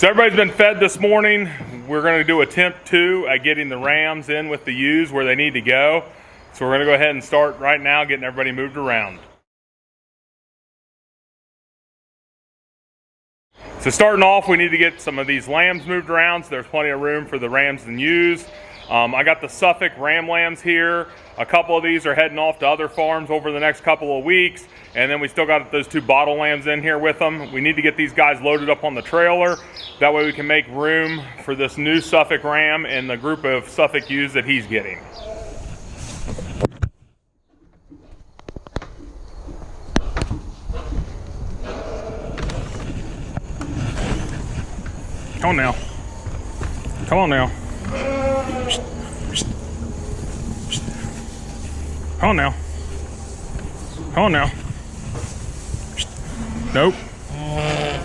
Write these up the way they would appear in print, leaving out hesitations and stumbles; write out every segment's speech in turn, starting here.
So everybody's been fed this morning. We're going to do attempt 2 at getting the rams in with the ewes where they need to go. So we're going to go ahead and start right now getting everybody moved around. So starting off, we need to get some of these lambs moved around so there's plenty of room for the rams and ewes. I got the Suffolk ram lambs here. A couple of these are heading off to other farms over the next couple of weeks. And then we still got those 2 bottle lambs in here with them. We need to get these guys loaded up on the trailer. That way we can make room for this new Suffolk ram and the group of Suffolk ewes that he's getting. Come on now. Come on now. Come on now. Come on now. Nope.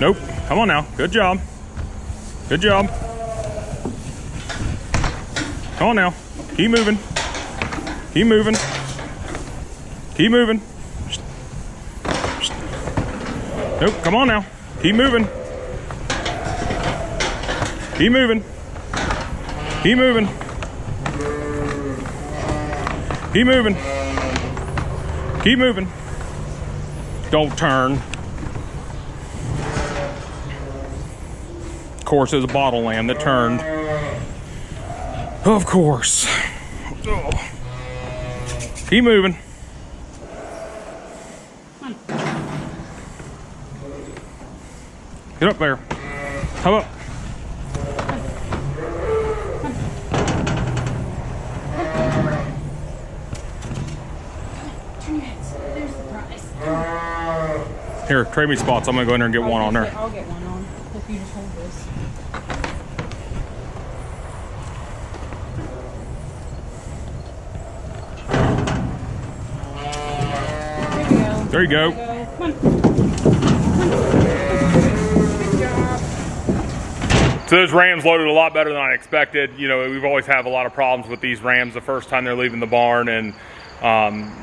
Nope. Come on now. Good job. Good job. Come on now. Keep moving. Keep moving. Keep moving. Nope. Come on now. Keep moving. Keep moving. Keep moving. Keep moving. Keep moving. Don't turn. Of course, it was a bottle lamb that turned. Of course. Oh. Keep moving. Get up there. Come up. Here, trade me spots. I'm gonna go in there and get one on there. I'll get one on if you just hold this. There you go. Come on. Good job. So those rams loaded a lot better than I expected. You know, we've always had a lot of problems with these rams the first time they're leaving the barn, and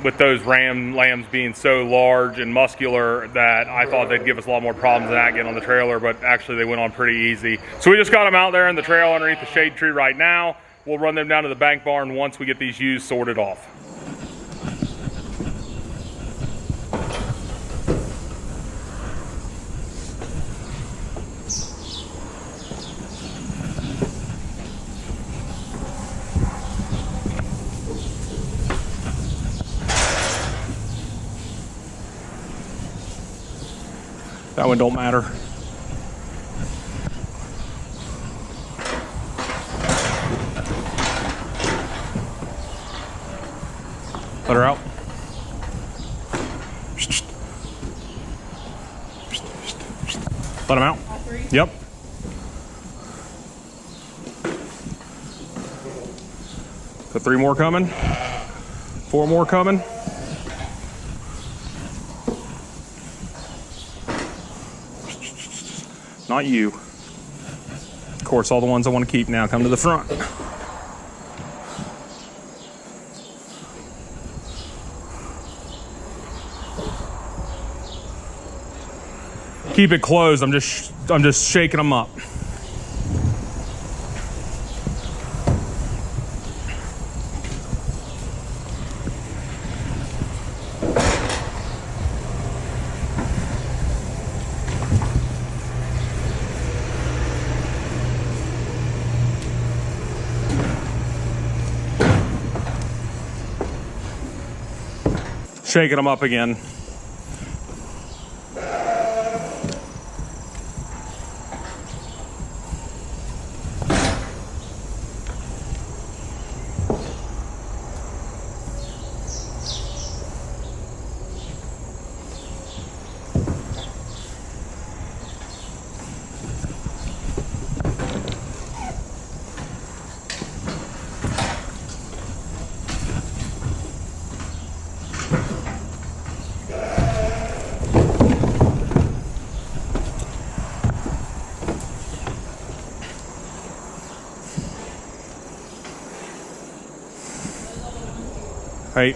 with those lambs being so large and muscular that I thought they'd give us a lot more problems than that getting on the trailer, but actually they went on pretty easy. So we just got them out there in the trail underneath the shade tree right now. We'll run them down to the bank barn once we get these ewes sorted off. That one don't matter. Let her out. Let him out. All 3? Yep. Got 3 more coming. 4 more coming. Not you. Of course, all the ones I want to keep now come to the front. Keep it closed. I'm just shaking them up. Shaking them up again. Right.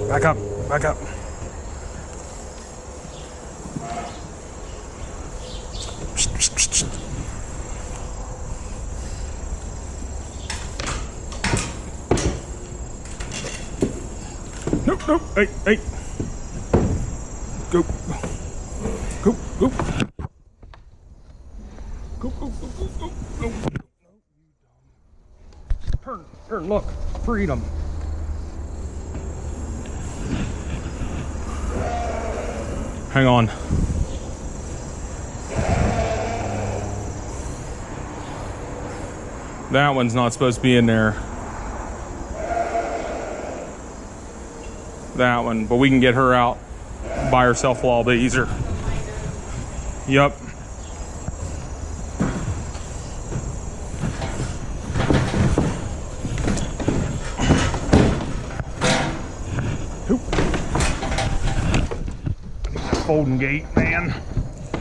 Back up, back up. no, hey, hey. Go. Go, go. Go, go, go, go, go, go. Turn, look. Freedom. Hang on. That one's not supposed to be in there. That one, but we can get her out by herself a little bit easier. Yep. Folding gate, man.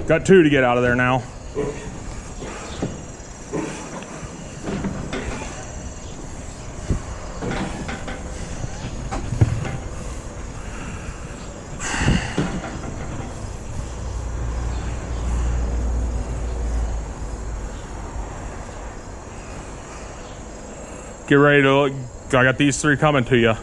Got two to get out of there now. Get ready to look. I got these three coming to you.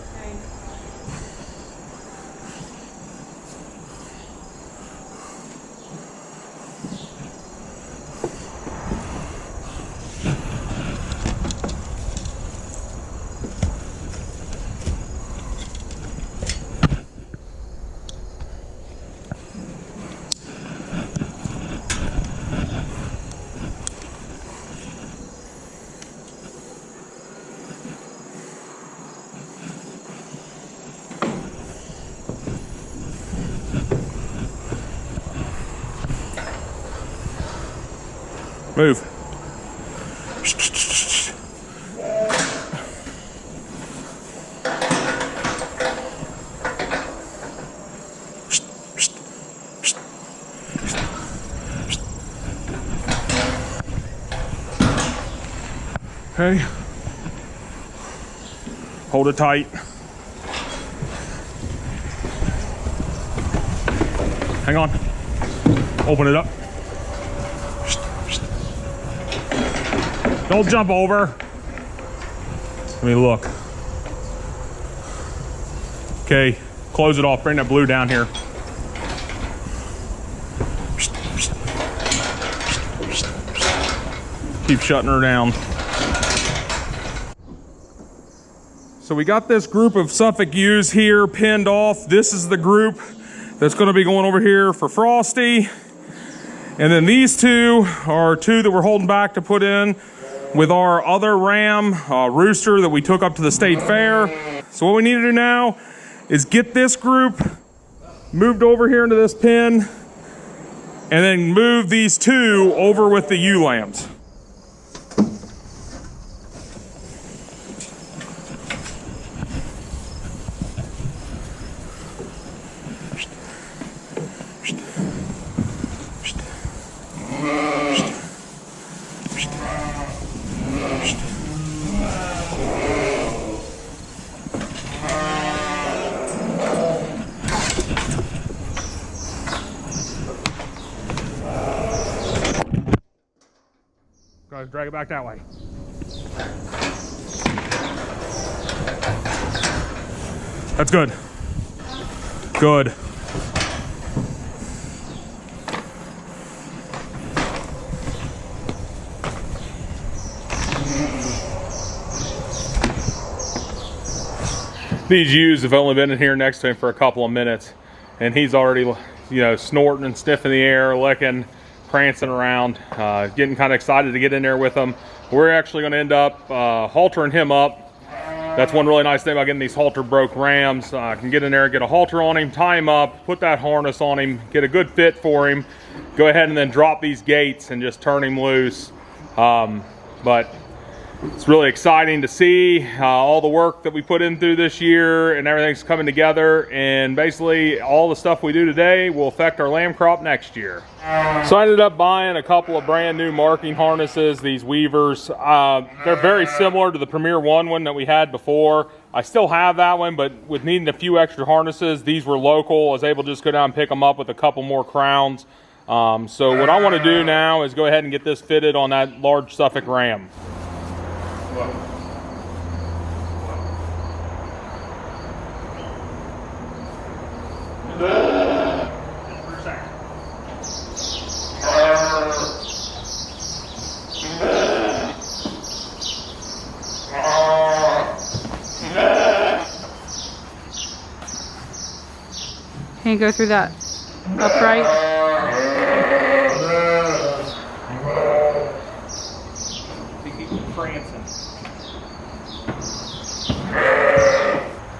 Move. Okay. Hold it tight. Hang on. Open it up. Don't jump over. Let me look. Okay, close it off. Bring that blue down here. Keep shutting her down. So we got this group of Suffolk ewes here pinned off. This is the group that's going to be going over here for Frosty. And then these two are two that we're holding back to put in with our other ram, rooster, that we took up to the state fair. So what we need to do now is get this group moved over here into this pen and then move these two over with the ewe lambs. Guys, drag it back that way. That's good. Good. These ewes have only been in here next to him for a couple of minutes, and he's already, you know, snorting and sniffing the air, licking, prancing around, getting kind of excited to get in there with him. We're actually going to end up haltering him up. That's one really nice thing about getting these halter broke rams. I can get in there, get a halter on him, tie him up, put that harness on him, get a good fit for him, go ahead and then drop these gates and just turn him loose. But it's really exciting to see all the work that we put in through this year, and everything's coming together, and basically all the stuff we do today will affect our lamb crop next year. So I ended up buying a couple of brand new marking harnesses, these weavers. They're very similar to the Premier one that we had before. I still have that one, but with needing a few extra harnesses, these were local. I was able to just go down and pick them up with a couple more crowns. So what I want to do now is go ahead and get this fitted on that large Suffolk ram. Can you go through that upright? They keep prancing.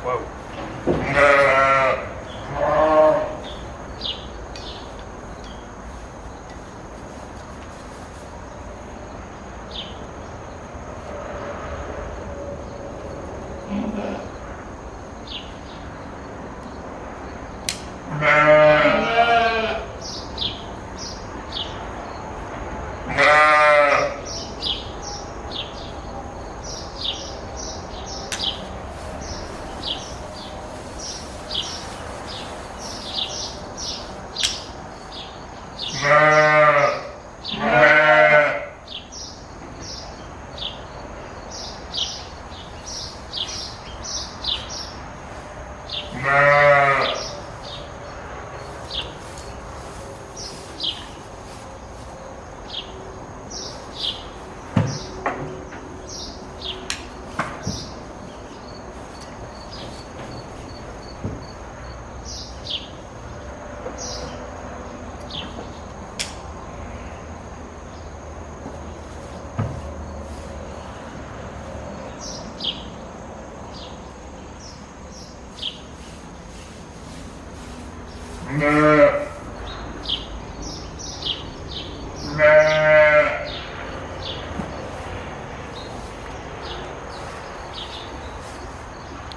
Whoa.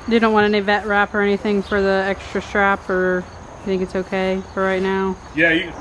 You don't want any vet wrap or anything for the extra strap, or you think it's okay for right now? Yeah, you.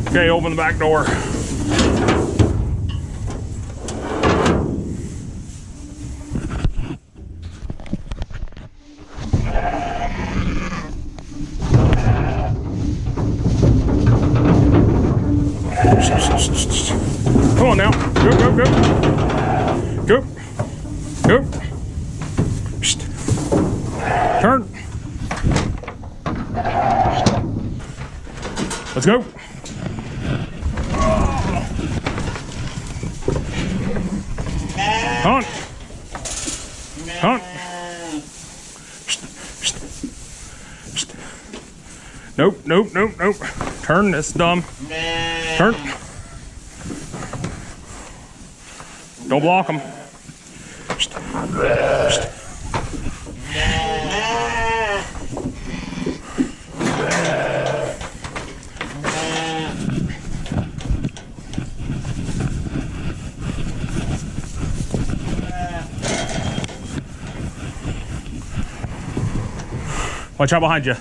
Okay, open the back door. Come on now. Go, go, go. Go. Go. Turn. Let's go. Hunt. Hunt. Nope, nope, nope, nope. Turn, that's dumb. Turn. Don't block them. Watch out behind you.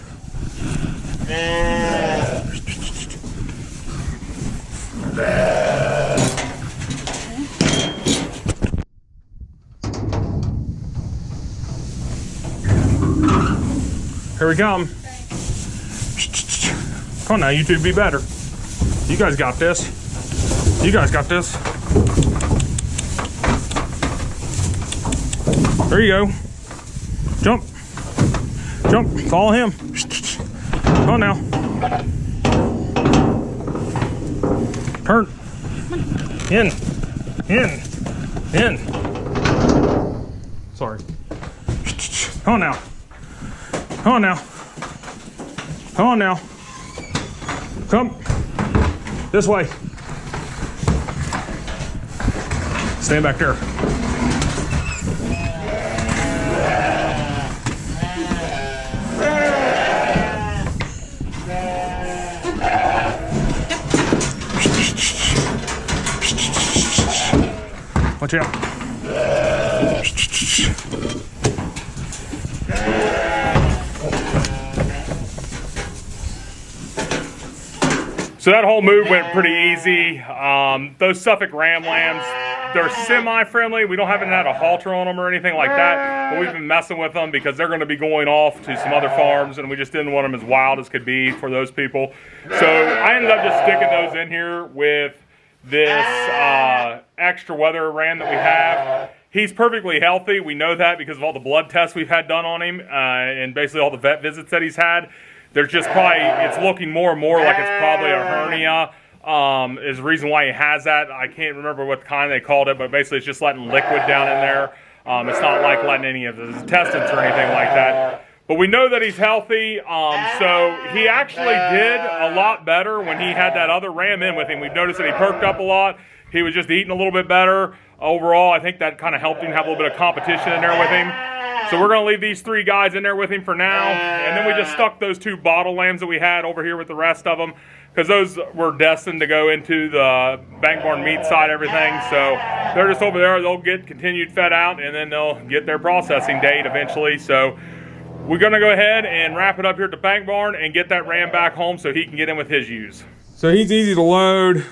Here we come. Come on now, you two, be better. You guys got this. You guys got this. There you go. Jump. Jump. Follow him. Come on now. Turn. In. Sorry. Come on now. Come on now. Come on now. Come. This way. Stand back there. Watch out. So that whole move went pretty easy. Those Suffolk Ram lambs, they're semi-friendly. We haven't had a halter on them or anything like that, but we've been messing with them because they're going to be going off to some other farms, and we just didn't want them as wild as could be for those people. So I ended up just sticking those in here with this extra weather ram that we have. He's perfectly healthy. We know that because of all the blood tests we've had done on him and basically all the vet visits that he's had. There's just it's looking more and more like it's probably a hernia is the reason why he has that. I can't remember what kind they called it, but basically it's just letting liquid down in there. It's not like letting any of his intestines or anything like that. But we know that he's healthy, so he actually did a lot better when he had that other ram in with him. We've noticed that he perked up a lot. He was just eating a little bit better. Overall, I think that kind of helped him have a little bit of competition in there with him. So we're going to leave these 3 guys in there with him for now. And then we just stuck those 2 bottle lambs that we had over here with the rest of them, because those were destined to go into the bank barn meat side, everything. So they're just over there. They'll get continued fed out, and then they'll get their processing date eventually. So we're going to go ahead and wrap it up here at the bank barn and get that ram back home so he can get in with his ewes. So he's easy to load.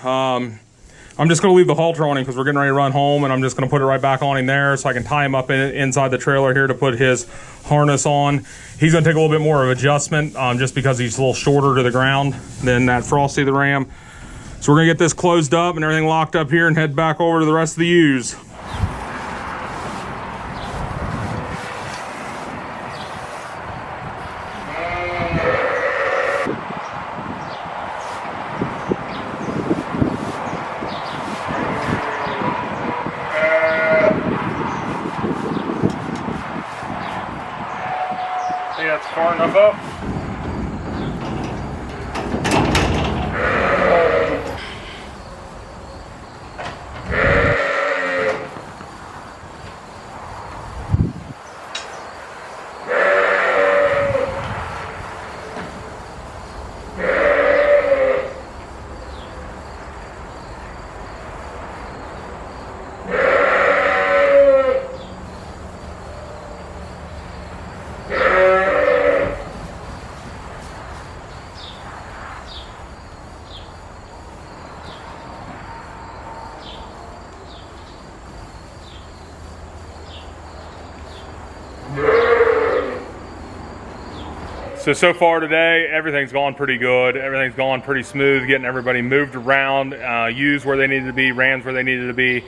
I'm just going to leave the halter on him because we're getting ready to run home, and I'm just going to put it right back on him there so I can tie him up inside the trailer here to put his harness on. He's going to take a little bit more of adjustment just because he's a little shorter to the ground than that Frosty the Ram. So we're going to get this closed up and everything locked up here and head back over to the rest of the ewes. That's far enough up. So far today, everything's gone pretty good. Everything's gone pretty smooth, getting everybody moved around, ewes where they needed to be, rams where they needed to be.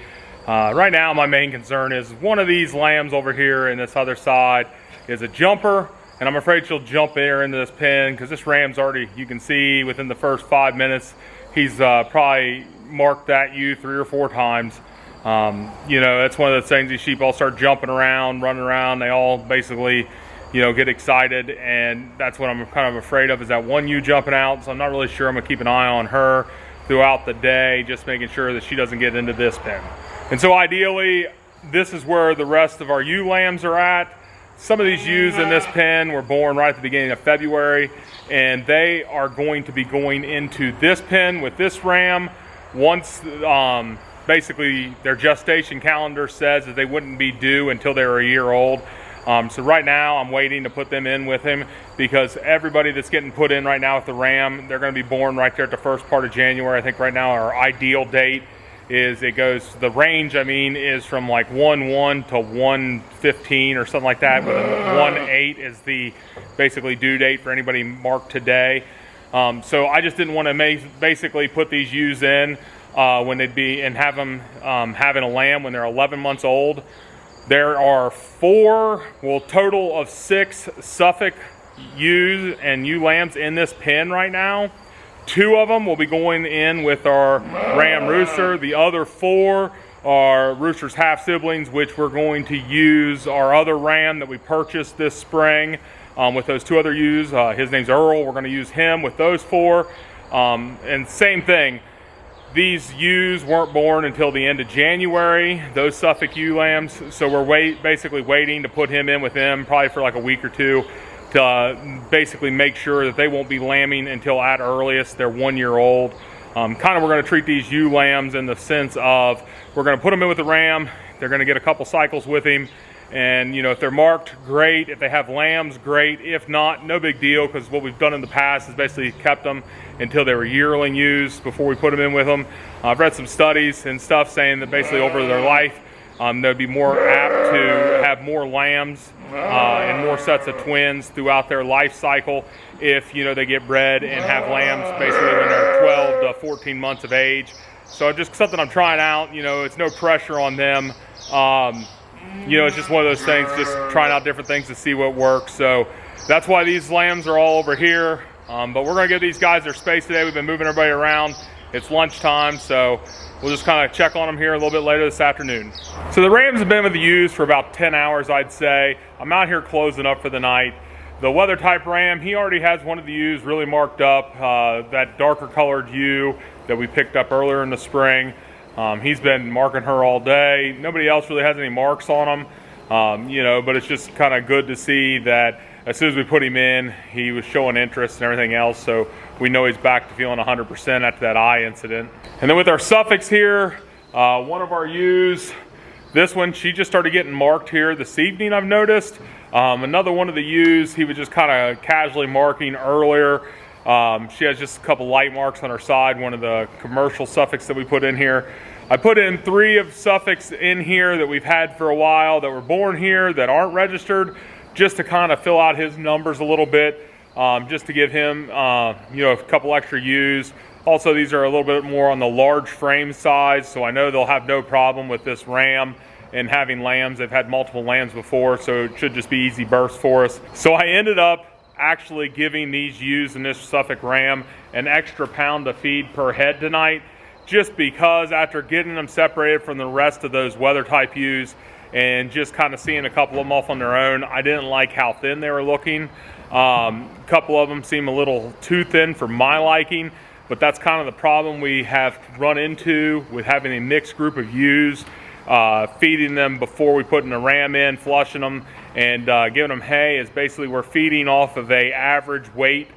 Right now, my main concern is one of these lambs over here in this other side is a jumper, and I'm afraid she'll jump there into this pen because this ram's already, you can see within the first 5 minutes, he's probably marked that ewe 3 or 4 times. You know, that's one of those things, these sheep all start jumping around, running around, they all basically, you know, get excited, and that's what I'm kind of afraid of, is that one ewe jumping out. So I'm not really sure. I'm gonna keep an eye on her throughout the day, just making sure that she doesn't get into this pen. And so ideally, this is where the rest of our ewe lambs are at. Some of these ewes in this pen were born right at the beginning of February, and they are going to be going into this pen with this ram once basically their gestation calendar says that they wouldn't be due until they were a year old. So right now I'm waiting to put them in with him, because everybody that's getting put in right now with the ram, they're going to be born right there at the first part of January. I think right now our ideal date is, it goes, the range, I mean, is from like 1/1 to 1/15 or something like that, but 1/8 is the basically due date for anybody marked today. So I just didn't want to basically put these ewes in when they'd be, and have them having a lamb when they're 11 months old. There are total of 6 Suffolk ewes and ewe lambs in this pen right now. 2 of them will be going in with our ram rooster. The other 4 are rooster's half siblings, which we're going to use our other ram that we purchased this spring with those 2 other ewes. His name's Earl. We're going to use him with those 4. And same thing. These ewes weren't born until the end of January, those Suffolk ewe lambs, so we're basically waiting to put him in with them probably for like a week or 2 to basically make sure that they won't be lambing until at earliest they're 1 year old. We're going to treat these ewe lambs in the sense of we're going to put them in with the ram, they're going to get a couple cycles with him, and if they're marked, great. If they have lambs, great. If not, no big deal, because what we've done in the past is basically kept them until they were yearling ewes before we put them in with them. I've read some studies and stuff saying that basically over their life, they'd be more apt to have more lambs and more sets of twins throughout their life cycle if they get bred and have lambs basically when they're 12 to 14 months of age. So just something I'm trying out. It's no pressure on them. It's just one of those things, just trying out different things to see what works. So that's why these lambs are all over here. But we're going to give these guys their space today. We've been moving everybody around. It's lunchtime, so we'll just kind of check on them here a little bit later this afternoon. So the rams have been with the ewes for about 10 hours, I'd say. I'm out here closing up for the night. The weather type ram, he already has one of the ewes really marked up, that darker colored ewe that we picked up earlier in the spring. He's been marking her all day. Nobody else really has any marks on him, but it's just kind of good to see that as soon as we put him in, he was showing interest and everything else, so we know he's back to feeling 100% after that eye incident. And then with our Suffolks here, one of our ewes, this one, she just started getting marked here this evening, I've noticed. Another one of the ewes, he was just kind of casually marking earlier. She has just a couple light marks on her side, one of the commercial Suffolks that we put in here. I put in 3 of Suffolks in here that we've had for a while that were born here that aren't registered, just to kind of fill out his numbers a little bit, just to give him a couple extra ewes. Also, these are a little bit more on the large frame size, so I know they'll have no problem with this ram and having lambs. They've had multiple lambs before, so it should just be easy births for us. So I ended up actually giving these ewes and this Suffolk ram an extra pound of feed per head tonight, just because after getting them separated from the rest of those weather type ewes and just kind of seeing a couple of them off on their own, I didn't like how thin they were looking. A couple of them seem a little too thin for my liking, but that's kind of the problem we have run into with having a mixed group of ewes. Feeding them before we putting the ram in, flushing them, and giving them hay is basically we're feeding off of a average weight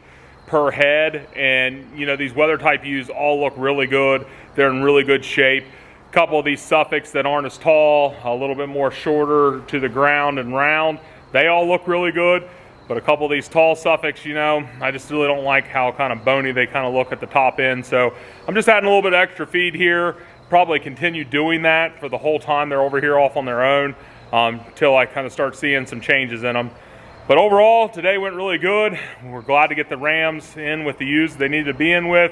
per head. And these weather type ewes all look really good. They're in really good shape. A couple of these Suffolks that aren't as tall, a little bit more shorter to the ground and round, they all look really good. But a couple of these tall Suffolks, I just really don't like how kind of bony they kind of look at the top end. So I'm just adding a little bit of extra feed here. Probably continue doing that for the whole time they're over here off on their own until I kind of start seeing some changes in them. But overall, today went really good. We're glad to get the rams in with the ewes they need to be in with.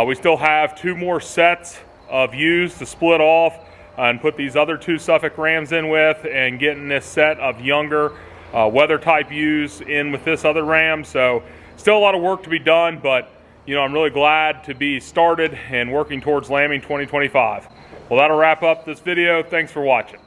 We still have 2 more sets of ewes to split off and put these other 2 Suffolk rams in with, and getting this set of younger weather type ewes in with this other ram. So still a lot of work to be done, but I'm really glad to be started and working towards lambing 2025. Well, that'll wrap up this video. Thanks for watching.